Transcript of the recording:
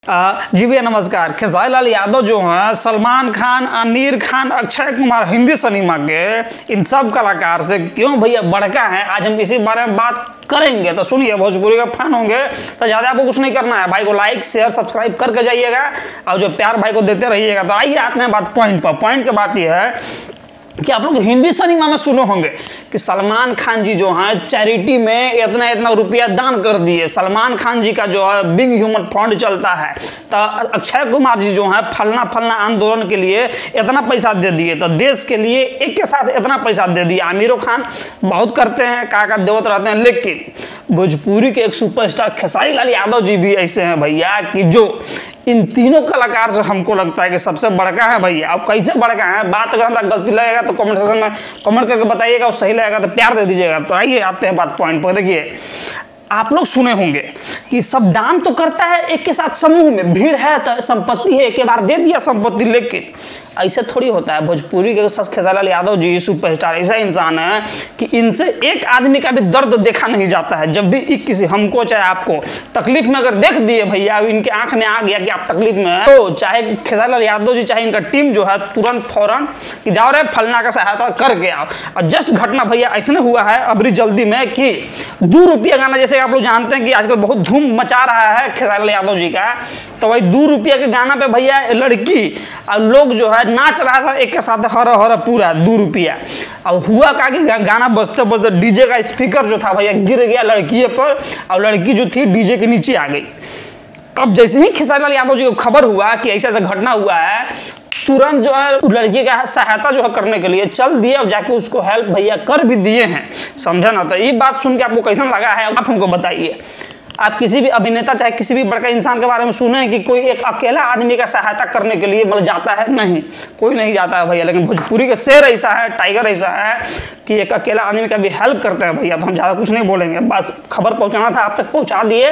जी भैया नमस्कार। खेसारी लाल यादव जो हैं सलमान खान, आमिर खान, अक्षय कुमार, हिंदी सिनेमा के इन सब कलाकार से क्यों भैया बड़का है, आज हम इसी बारे में बात करेंगे। तो सुनिए, भोजपुरी का फैन होंगे तो ज़्यादा आपको कुछ नहीं करना है, भाई को लाइक शेयर सब्सक्राइब करके जाइएगा और जो प्यार भाई को देते रहिएगा। तो आइए आते हैं बात पॉइंट पर। पॉइंट की बात यह है कि आप लोग हिंदी सिनेमा में सुने होंगे कि सलमान खान जी जो हैं चैरिटी में इतना इतना रुपया दान कर दिए। सलमान खान जी का जो है बिग ह्यूमन फंड चलता है। तो अक्षय कुमार जी जो हैं फलना फलना आंदोलन के लिए इतना पैसा दे दिए, तो देश के लिए एक के साथ इतना पैसा दे दिया। आमिर खान बहुत करते हैं, का देवत रहते हैं, लेकिन भोजपुरी के एक सुपरस्टार खेसारी लाल यादव जी भी ऐसे हैं भैया कि जो इन तीनों कलाकार से हमको लगता है कि सबसे बड़का है भैया। अब कैसे बड़का है, बात अगर हमारा गलती लगेगा तो कमेंट सेक्शन में कमेंट करके बताइएगा, और सही लगेगा तो प्यार दे दीजिएगा। तो आइए आते हैं बात पॉइंट पर। देखिए, आप लोग सुने होंगे कि सब दान तो करता है एक के साथ समूह में, भीड़ है तो संपत्ति है, एक बार दे दिया संपत्ति, लेकिन ऐसे थोड़ी होता है। भोजपुरी के खेसारी लाल यादव जी सुपरस्टार ऐसा इंसान है कि इनसे एक आदमी का भी दर्द देखा नहीं जाता है। जब भी किसी हमको चाहे आपको तकलीफ में अगर देख दिए भैया, इनके आंख में आ गया कि आप तकलीफ में हैं, तो चाहे खेसारी लाल यादव जी चाहे इनका टीम जो है तुरंत फौरन कि जाओ रे फलना का सहायता करके आओ। और जस्ट घटना भैया ऐसे हुआ है अबरी जल्दी में कि 2 रुपया गाना, जैसे आप लोग जानते हैं कि आजकल बहुत धूम मचा रहा है खेसारी लाल यादव जी का, तो वही 2 रुपया के गाना पे भैया लड़की और लोग जो है नाच रहा था एक के साथ हर हर पूरा 2 रुपया। और हुआ का कि गाना बजते बजते डीजे का स्पीकर जो था भैया गिर गया लड़की पर, और लड़की जो थी डीजे के नीचे आ गई। अब जैसे ही खेसारी लाल यादव जी को खबर हुआ कि ऐसा ऐसा घटना हुआ है, तुरंत जो है लड़की का सहायता जो है करने के लिए चल दिए और जाके उसको हेल्प भैया कर भी दिए हैं। समझा ना? तो ये बात सुन के आपको कैसा लगा है आप हमको बताइए। आप किसी भी अभिनेता चाहे किसी भी बड़का इंसान के बारे में सुने कि कोई एक अकेला आदमी का सहायता करने के लिए मतलब जाता है? नहीं, कोई नहीं जाता है भैया। लेकिन भोजपुरी के शेर ऐसा है, टाइगर ऐसा है कि एक अकेला आदमी का भी हेल्प करते हैं भैया। तो हम ज़्यादा कुछ नहीं बोलेंगे, बस खबर पहुंचाना था आप तक, पहुंचा दिए।